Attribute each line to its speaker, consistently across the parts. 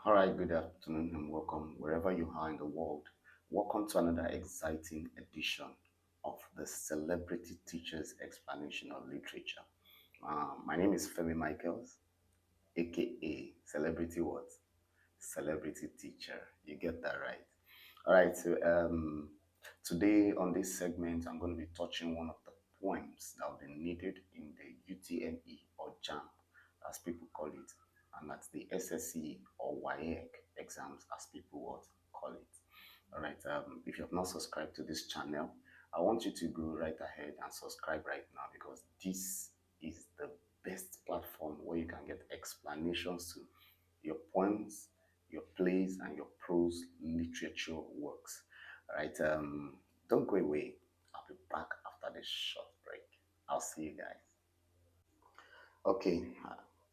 Speaker 1: All right, good afternoon and welcome wherever you are in the world. Welcome to another exciting edition of the Celebrity Teachers Explanation of Literature. My name is Femi Michaels, aka Celebrity what? Celebrity Teacher. You get that right. All right, today on this segment, I'm going to be touching one of the poems that will be needed in the UTME or JAM, as people call it, and that's the SSC or WAEC exams, as people would call it. All right, if you have not subscribed to this channel, I want you to go right ahead and subscribe right now because this is the best platform where you can get explanations to your poems, your plays, and your prose literature works. All right, don't go away. I'll be back after this short break. I'll see you guys. Okay,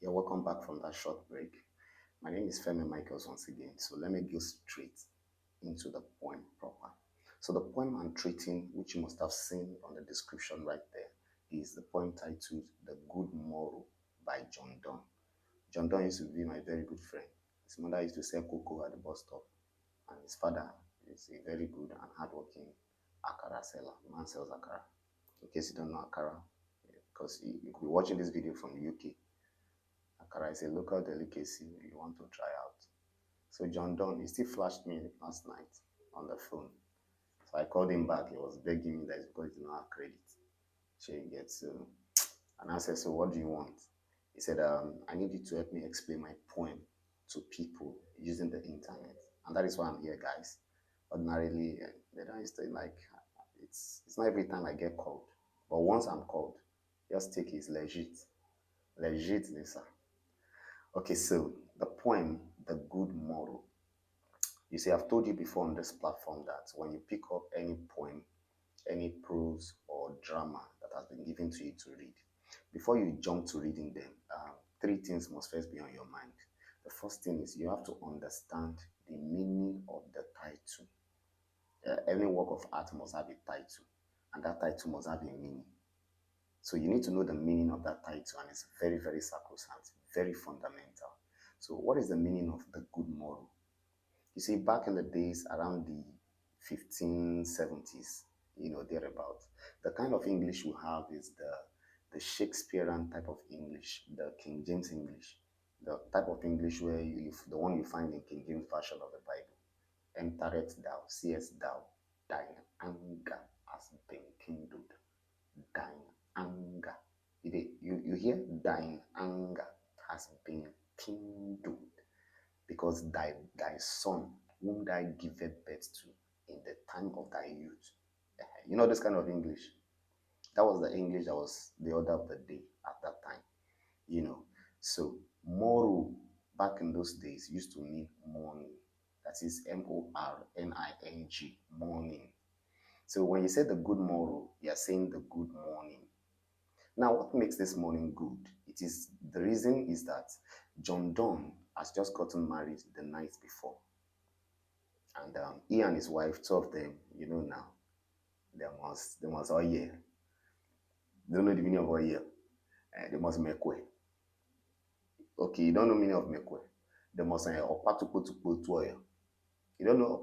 Speaker 1: you're welcome back from that short break. My name is Femi Michaels once again, so let me go straight into the poem proper. So the poem I'm treating, which you must have seen on the description right there, is the poem titled The Good Morrow by John Donne. John Donne used to be my very good friend. His mother used to sell cocoa at the bus stop, and his father is a very good and hardworking akara seller. The man sells akara. In case you don't know akara, because you could be watching this video from the UK. Akara is a local delicacy you want to try out. So John Donne, he still flashed me last night on the phone. So I called him back. He was begging me that it's because he did not have credit. So he gets and I said, so what do you want? He said, I need you to help me explain my poem to people using the internet. And that is why I'm here, guys. Ordinarily, they don't used to like, it's not every time I get called. But once I'm called, just take it legit. Legit, Lisa. Okay, so the poem, The Good Morrow. You see, I've told you before on this platform that when you pick up any poem, any prose or drama that has been given to you to read, before you jump to reading them, three things must first be on your mind. The first thing is you have to understand the meaning of the title. Any work of art must have a title, and that title must have a meaning. So you need to know the meaning of that title, and it's very, very sacrosanct, very fundamental. So what is the meaning of the good morrow? You see, back in the days around the 1570s, thereabouts, the kind of English we have is the Shakespearean type of English, the King James English, the type of English where the one you find in King James version of the Bible. Entereth thou, seest thou, thine anger has been kindled. Thine anger. You hear? Thine anger has been kindled because thy son, whom thou giveth birth to in the time of thy youth. You know this kind of English. That was the English that was the order of the day at that time. So morrow back in those days used to mean morning. That is morning, morning. So when you say the good morrow, you are saying the good morning. Now, what makes this morning good? The reason is that John Donne has just gotten married the night before. And he and his wife, two of them, now, they must all year. They don't know the meaning of all year. They must make way. Okay, you don't know the meaning of make way. They must say, you don't know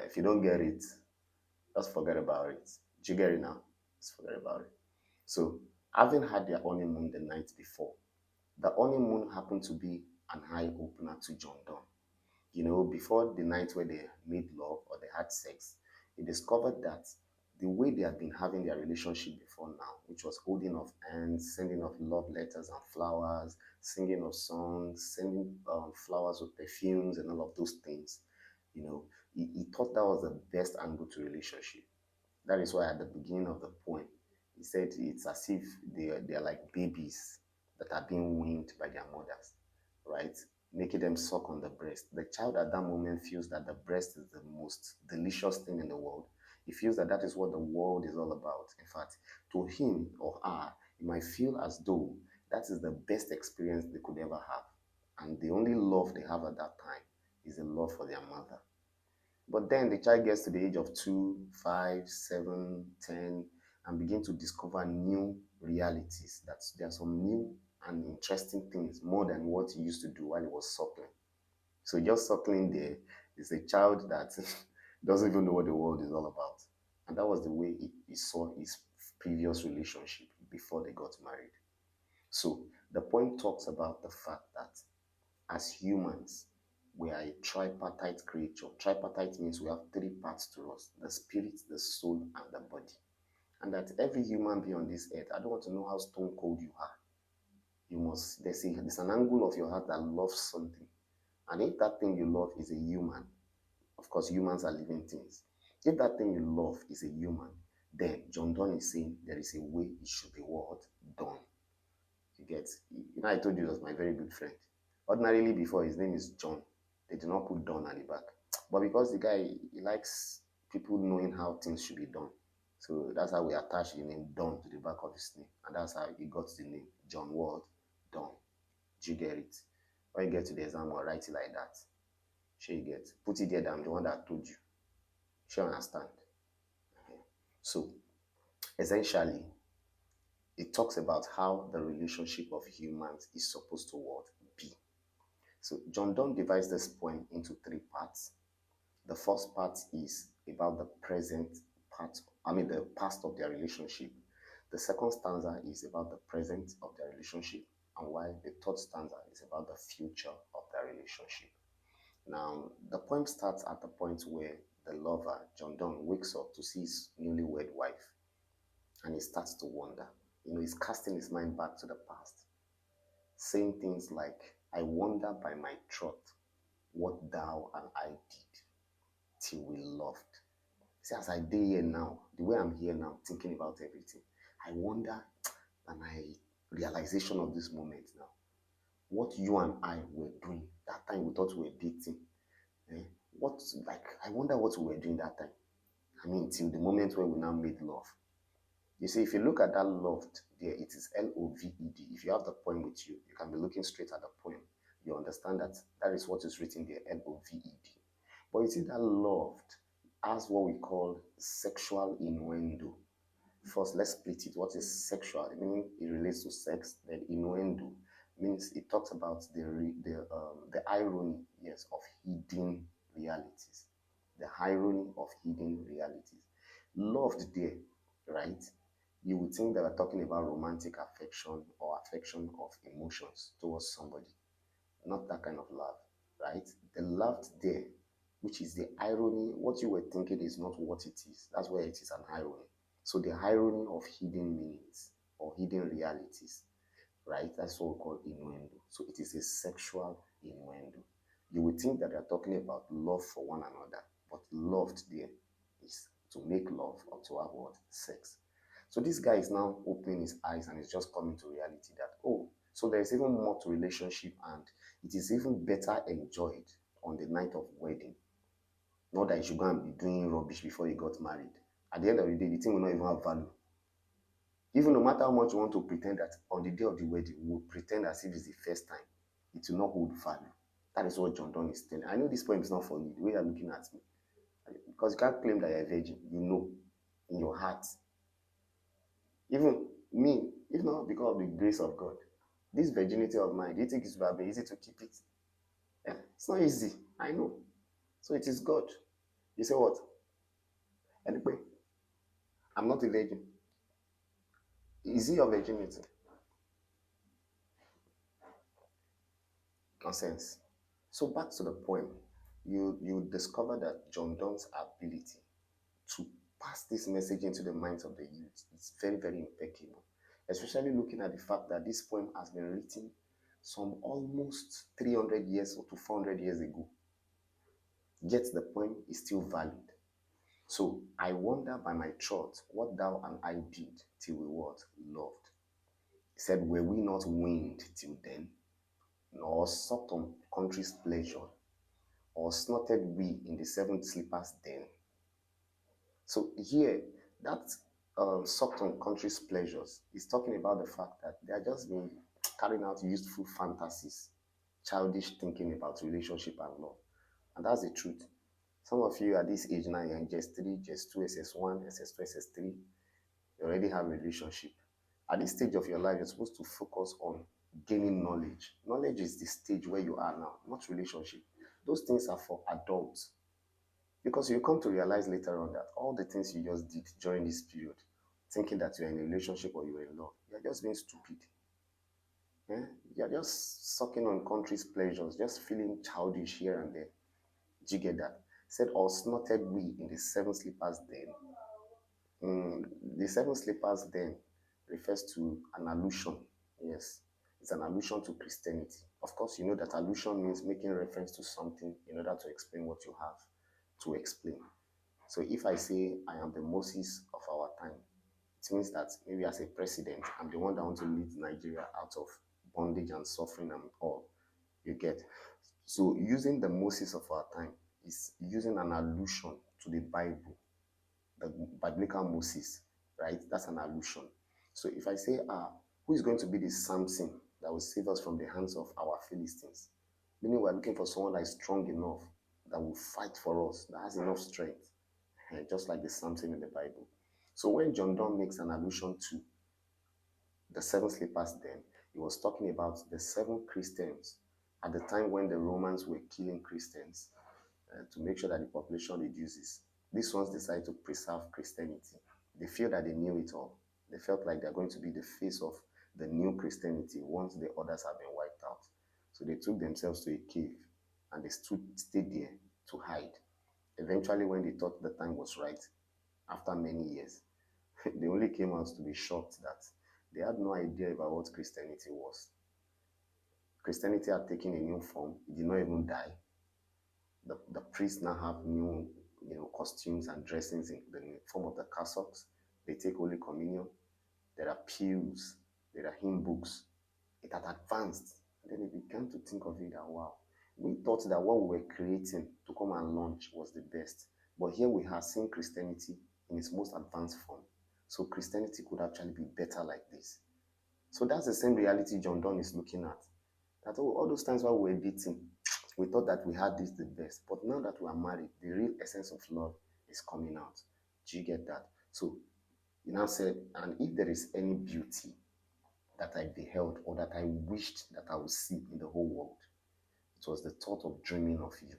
Speaker 1: if you don't get it, just forget about it. Did you get it now? Just forget about it. So, having had their honeymoon the night before, the honeymoon happened to be an eye-opener to John Donne. Before the night where they made love or they had sex, he discovered that the way they had been having their relationship before now, which was holding of hands, sending of love letters and flowers, singing of songs, sending flowers with perfumes and all of those things, he thought that was the best angle to relationship. That is why at the beginning of the poem, he said it's as if they're like babies that are being weaned by their mothers, right? Making them suck on the breast. The child at that moment feels that the breast is the most delicious thing in the world. He feels that that is what the world is all about. In fact, to him or her, it might feel as though that is the best experience they could ever have. And the only love they have at that time is the love for their mother. But then the child gets to the age of 2, 5, 7, 10, and begin to discover new realities. That there are some new and interesting things more than what he used to do while he was suckling. So just suckling there is a child that doesn't even know what the world is all about. And that was the way he saw his previous relationship before they got married. So the point talks about the fact that as humans, we are a tripartite creature. Tripartite means we have three parts to us: the spirit, the soul, and the body. And that every human being on this earth, I don't want to know how stone cold you are. You must, there's an angle of your heart that loves something. And if that thing you love is a human, of course, humans are living things. If that thing you love is a human, then John Donne is saying there is a way it should be what? Done. You get, I told you he was my very good friend. Ordinarily, before his name is John, they did not put Don at the back. But because the guy, he likes people knowing how things should be done. So that's how we attach the name Don to the back of his name. And that's how he got the name John Ward Don. Do you get it? When you get to the exam, or write it like that. Sure you get. Put it there that I'm the one that told you. Sure understand. So essentially, it talks about how the relationship of humans is supposed to what? Be. So John Donne divides this poem into three parts. The first part is about the present part, the past of their relationship. The second stanza is about the present of their relationship, and while the third stanza is about the future of their relationship. Now, the poem starts at the point where the lover, John Donne, wakes up to see his newlywed wife, and he starts to wonder. He's casting his mind back to the past, saying things like, I wonder by my troth what thou and I did till we loved. See, as I did here now, the way I'm here now, thinking about everything, I wonder, and I realization of this moment now, what you and I were doing that time we thought we were dating. I wonder what we were doing that time. Till the moment where we now made love. You see, if you look at that loved there, it is Loved. If you have the poem with you, you can be looking straight at the poem. You understand that that is what is written there, Loved. But you see, that loved has what we call sexual innuendo. First, let's split it. What is sexual? Meaning it relates to sex. Then innuendo means it talks about the irony, yes, of hidden realities. The irony of hidden realities. Loved there, right? You would think that we're talking about romantic affection or affection of emotions towards somebody. Not that kind of love, right? The loved there, which is the irony, what you were thinking is not what it is. That's where it is an irony. So the irony of hidden meanings or hidden realities, right? That's what we call innuendo. So it is a sexual innuendo. You would think that they're talking about love for one another, but loved there is to make love or to have what? Sex. So this guy is now opening his eyes and is just coming to reality that, oh, so there's even more to relationship and it is even better enjoyed on the night of wedding. Not that you should go and be doing rubbish before you got married. At the end of the day, the thing will not even have value. Even no matter how much you want to pretend that on the day of the wedding, we will pretend as if it's the first time, it will not hold value. That is what John Donne is telling. I know this poem is not for you, the way you're looking at me. Because you can't claim that you're a virgin. You know in your heart. Even me, if not because of the grace of God, this virginity of mine, do you think it would have been easy to keep it? Yeah, it's not easy. I know. So it is God. You say what? Anyway, I'm not a virgin. Is it your virginity? Nonsense. So back to the poem. You discover that John Donne's ability to pass this message into the minds of the youth is very, very impeccable. Especially looking at the fact that this poem has been written some almost 300 years or to 400 years ago. Yet the poem is still valid. So I wonder by my troth what thou and I did till we what? Loved. He said, were we not weaned till then, nor sucked on country's pleasure, or snorted we in the seven sleepers den? So here, that sucked on country's pleasures is talking about the fact that they are just being carrying out youthful fantasies, childish thinking about relationship and love. And that's the truth. Some of you at this age now, you're in JS3, JS2, SS1, SS2, SS3, you already have a relationship. At this stage of your life, you're supposed to focus on gaining knowledge. Knowledge is the stage where you are now, not relationship. Those things are for adults. Because you come to realize later on that all the things you just did during this period, thinking that you're in a relationship or you're in love, you're just being stupid. Eh? You're just sucking on country's pleasures, just feeling childish here and there. Do you get that? Said, or snorted we in the seven slippers then. The seven slippers then refers to an allusion. Yes, it's an allusion to Christianity. Of course, you know that allusion means making reference to something in order to explain what you have to explain. So if I say I am the Moses of our time, it means that maybe as a president, I'm the one that wants to lead Nigeria out of bondage and suffering and all. You get? So using the Moses of our time is using an allusion to the Bible, the biblical Moses, right? That's an allusion. So if I say, who is going to be the Samson that will save us from the hands of our Philistines? Meaning we're looking for someone that is strong enough, that will fight for us, that has enough strength, just like the Samson in the Bible. So when John Donne makes an allusion to the seven slippers then, he was talking about the seven Christians at the time when the Romans were killing Christians to make sure that the population reduces. These ones decided to preserve Christianity. They feel that they knew it all. They felt like they're going to be the face of the new Christianity once the others have been wiped out. So they took themselves to a cave and they stayed there to hide. Eventually, when they thought the time was right, after many years, they only came out to be shocked that they had no idea about what Christianity was. Christianity had taken a new form. It did not even die. The priests now have new, costumes and dressings in the form of the cassocks. They take Holy Communion. There are pews. There are hymn books. It had advanced. And then they began to think of it that, wow, we thought that what we were creating to come and launch was the best. But here we have seen Christianity in its most advanced form. So Christianity could actually be better like this. So that's the same reality John Donne is looking at. That all those times while we were dating, we thought that we had this the best. But now that we are married, the real essence of love is coming out. Do you get that? So he now said, and if there is any beauty that I beheld or that I wished that I would see in the whole world, it was the thought of dreaming of you.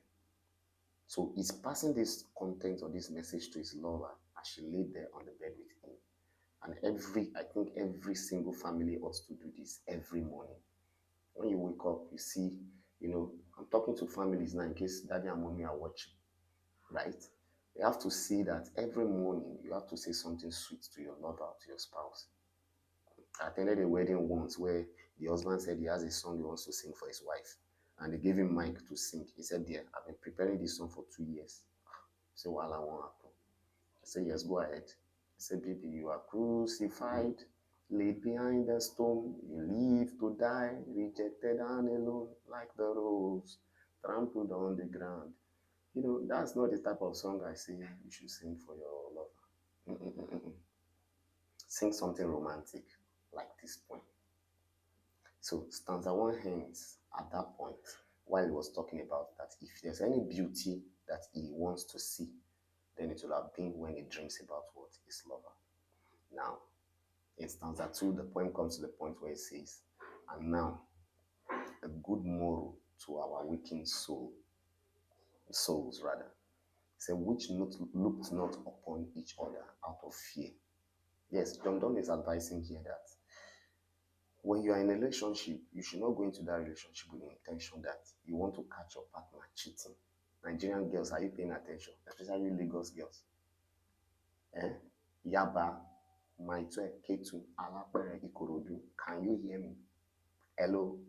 Speaker 1: So he's passing this content or this message to his lover as she laid there on the bed with him. And I think every single family ought to do this every morning. When you wake up, you see, I'm talking to families now in case daddy and mommy are watching, right? You have to see that every morning you have to say something sweet to your lover, to your spouse. I attended a wedding once where the husband said he has a song he wants to sing for his wife. And they gave him mic to sing. He said, "Dear, I've been preparing this song for 2 years." I said, "Well, I won't happen." I said, "Yes, go ahead." He said, "Baby, you are crucified, laid behind a stone. You live to die, rejected and alone, like the rose, trampled on the ground." That's not the type of song I say you should sing for your lover. Mm-mm-mm-mm. Sing something romantic like this point. So stanza one ends at that point while he was talking about that if there's any beauty that he wants to see, then it will have been when he dreams about what? His lover. Now, in stanza 2, the poem comes to the point where it says, "And now, a good morrow to our waking souls rather. Say, which looked not upon each other out of fear." Yes, John Donne is advising here that when you are in a relationship, you should not go into that relationship with the intention that you want to catch your partner cheating. Nigerian girls, are you paying attention? Especially Lagos girls. Yaba, Maitwe, Ketu, Alapere, Ikorodu. Can you hear me? Hello?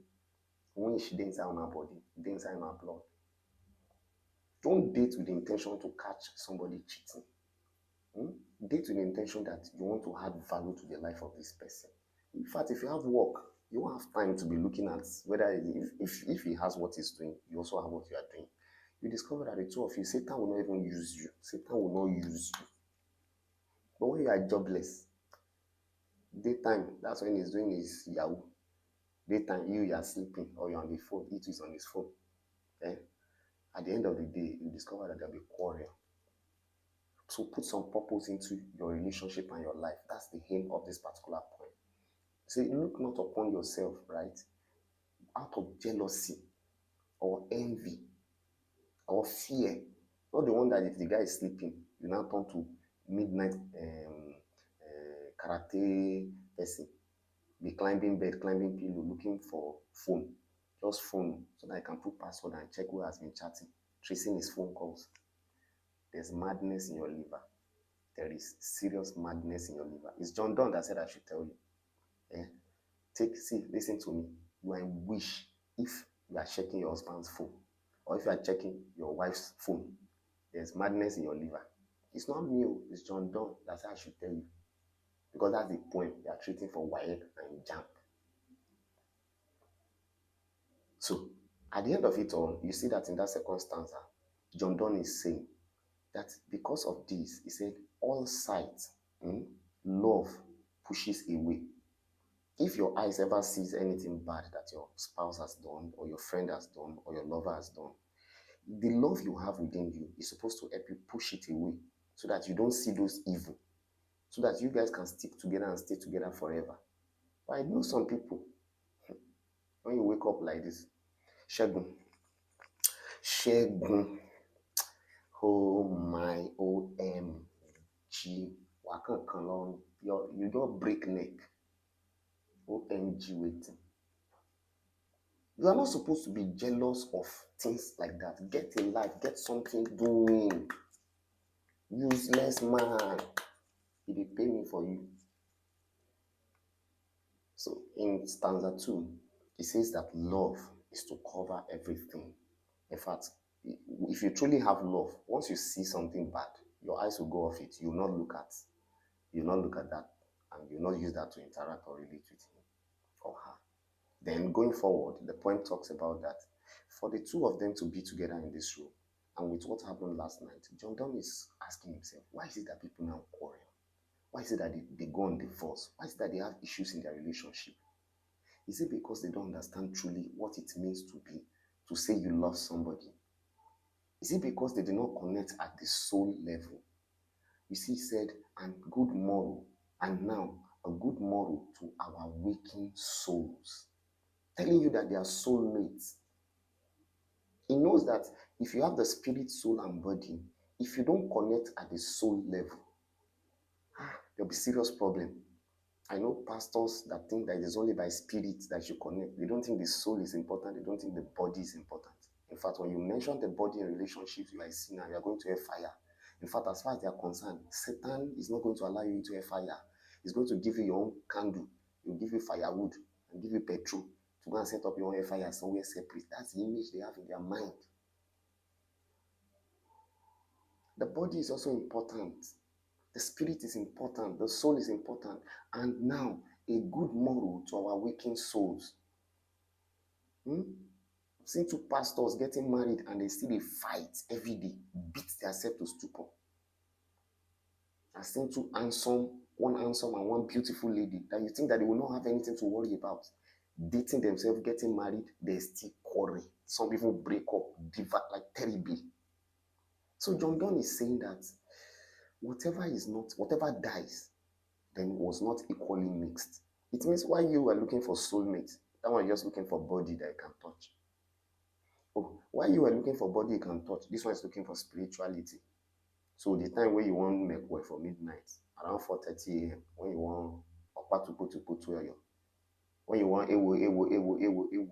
Speaker 1: When she didn't on our body, didn't on our blood. Don't date with the intention to catch somebody cheating. Date with the intention that you want to add value to the life of this person. In fact, if you have work, you won't have time to be looking at whether if he has what he's doing, you also have what you are doing. You discover that the two of you, Satan will not even use you. Satan will not use you. But when you are jobless, daytime, that's when he's doing his Yahoo. Daytime, you are sleeping or you're on the phone, it is on his phone. At the end of the day, you discover that there'll be quarrel. So put some purpose into your relationship and your life. That's the aim of this particular point. So look not upon yourself, right? out of jealousy or envy or fear. Not the one that if the guy is sleeping, you now turn to midnight karate person, be climbing bed, climbing pillow, looking for phone, just phone, so that I can put password and check who has been chatting, tracing his phone calls. There's madness in your liver. There is serious madness in your liver. It's John Donne that said I should tell you. Eh? Listen to me. You are in wish if you are checking your husband's phone or if you are checking your wife's phone. There's madness in your liver. It's not me, it's John Donne that said I should tell you. Because that's the point they are treating for WAEC and JAMB. So, at the end of it all, you see that in that second stanza, John Donne is saying that because of this, he said, all sight, love pushes away. If your eyes ever sees anything bad that your spouse has done, or your friend has done, or your lover has done, the love you have within you is supposed to help you push it away so that you don't see those evil, so that you guys can stick together and stay together forever. But I know some people, when you wake up like this, Shegun, oh my OMG, you don't break neck. OMG waiting. You are not supposed to be jealous of things like that. Get a life, get something doing. Useless man. He will pay me for you. So in stanza 2, it says that love is to cover everything. In fact, if you truly have love, once you see something bad, your eyes will go off it. You will not look at that, and you will not use that to interact or relate with him or her. Then going forward, the poem talks about that for the two of them to be together in this room, and with what happened last night, John Donne is asking himself, why is it that people now quarrel? Why is it that they go on divorce? Why is it that they have issues in their relationship? Is it because they don't understand truly what it means to say you love somebody? Is it because they do not connect at the soul level? You see, he said, and good morrow, and now a good morrow to our waking souls. Telling you that they are soulmates. He knows that if you have the spirit, soul, and body, if you don't connect at the soul level, there'll be serious problem. I know pastors that think that it is only by spirit that you connect. They don't think the soul is important. They don't think the body is important. In fact, when you mention the body in relationships, you are a sinner. You are going to a fire. In fact, as far as they are concerned, Satan is not going to allow you into a fire. He's going to give you your own candle. He'll give you firewood and give you petrol to go and set up your own fire somewhere separate. That's the image they have in their mind. The body is also important. The spirit is important. The soul is important. And now, a good morrow to our waking souls. I've seen two pastors getting married and they still fight every day, beat themselves to stupor. I've seen one handsome and one beautiful lady that you think that they will not have anything to worry about. Dating themselves, getting married, they still quarrel. Some people break up, like terribly. So John Donne is saying that whatever dies, then was not equally mixed. It means while you were looking for soulmates, that one is just looking for body that you can touch. Oh, while you were looking for body you can touch, this one is looking for spirituality. So the time where you want to make way for midnight, around 4:30 a.m., when you want when you want ewo,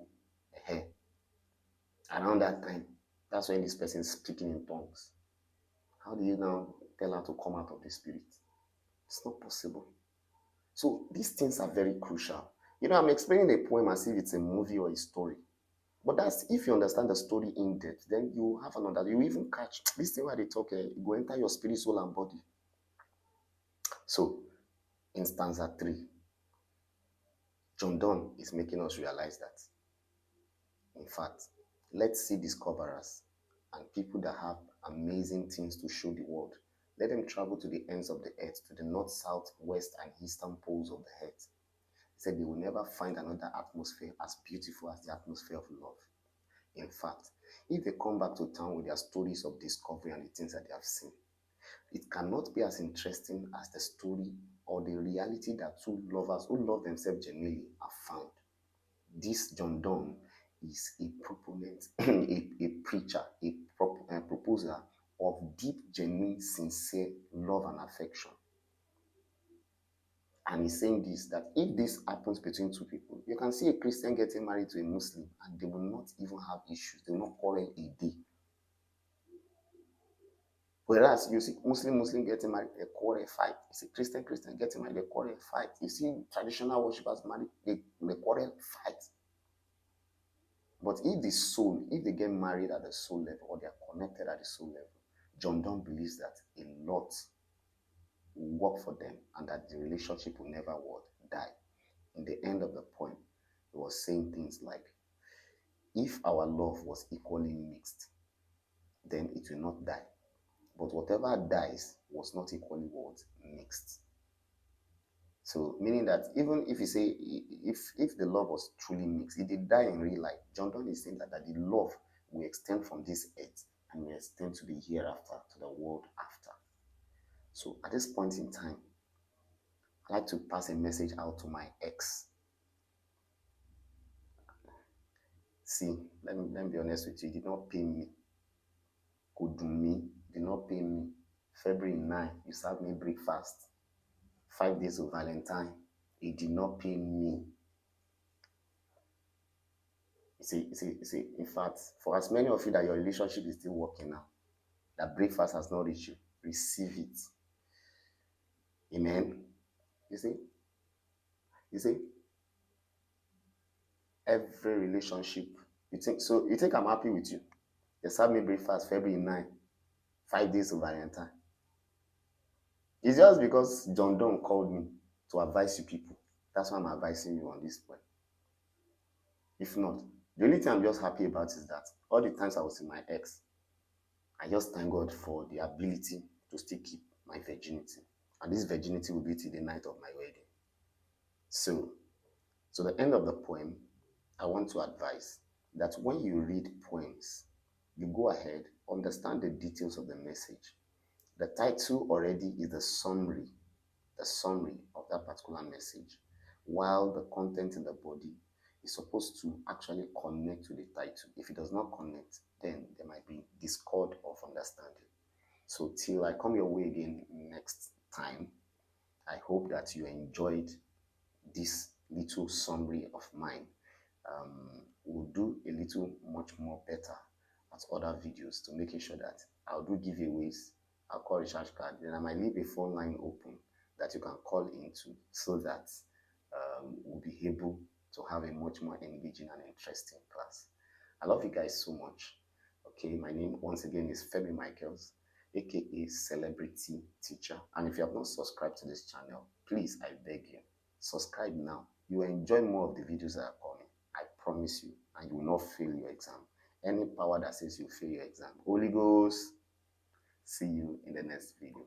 Speaker 1: around that time, that's when this person is speaking in tongues. How do you now tell her to come out of the spirit? It's not possible. So these things are very crucial. I'm explaining a poem as if it's a movie or a story. But that's if you understand the story in depth, then you have another. You even catch this thing where they talk, it go enter your spirit, soul, and body. So, in stanza 3, John Donne is making us realize that, in fact, let's see discoverers and people that have amazing things to show the world. Let them travel to the ends of the earth, to the north, south, west, and eastern poles of the earth. He said they will never find another atmosphere as beautiful as the atmosphere of love. In fact, if they come back to town with their stories of discovery and the things that they have seen, it cannot be as interesting as the story or the reality that two lovers who love themselves genuinely have found. This John Donne is a proponent, a preacher, a proposer of deep, genuine, sincere love and affection. And he's saying this, that if this happens between two people, you can see a Christian getting married to a Muslim and they will not even have issues. They will not quarrel a day. Whereas you see Muslim getting married, they quarrel, fight. You see Christian getting married, they quarrel, fight. You see traditional worshippers married, they quarrel, fight. But if the soul, if they get married at the soul level or they are connected at the soul level, John Donne believes that a lot will work for them and that the relationship will never die. In the end of the poem, he was saying things like, if our love was equally mixed, then it will not die. But whatever dies was not equally mixed. So meaning that even if you say if the love was truly mixed, it did die in real life. John Donne is saying that the love will extend from this earth and will extend to the hereafter, to the world after. So at this point in time, I'd like to pass a message out to my ex. See, let me be honest with you, he did not pay me. Kodumi did not pay me. February 9, you served me breakfast. 5 days of Valentine, he did not pay me. You see, in fact, for as many of you that your relationship is still working now, that breakfast has not reached you, receive it. Amen. You see, every relationship, you think I'm happy with you? You serve me breakfast February 9, 5 days of Valentine. It's just because John Donne called me to advise you people. That's why I'm advising you on this point. If not, the only thing I'm just happy about is that all the times I was in my ex, I just thank God for the ability to still keep my virginity. And this virginity will be till the night of my wedding. So the end of the poem, I want to advise that when you read poems, you go ahead, understand the details of the message. The title already is the summary of that particular message, while the content in the body is supposed to actually connect to the title. If it does not connect, then there might be discord of understanding. So till I come your way again next time, I hope that you enjoyed this little summary of mine. We'll do a little much more better at other videos to making sure that I'll do giveaways, I'll call recharge card, then I might leave a phone line open that you can call into so that we'll be able to have a much more engaging and interesting class. I love you guys so much. Okay, my name once again is Femi Michaels, aka Celebrity Teacher. And if you have not subscribed to this channel, please, I beg you, subscribe now. You will enjoy more of the videos that are coming. I promise you, and you will not fail your exam. Any power that says you fail your exam, Holy Ghost, see you in the next video.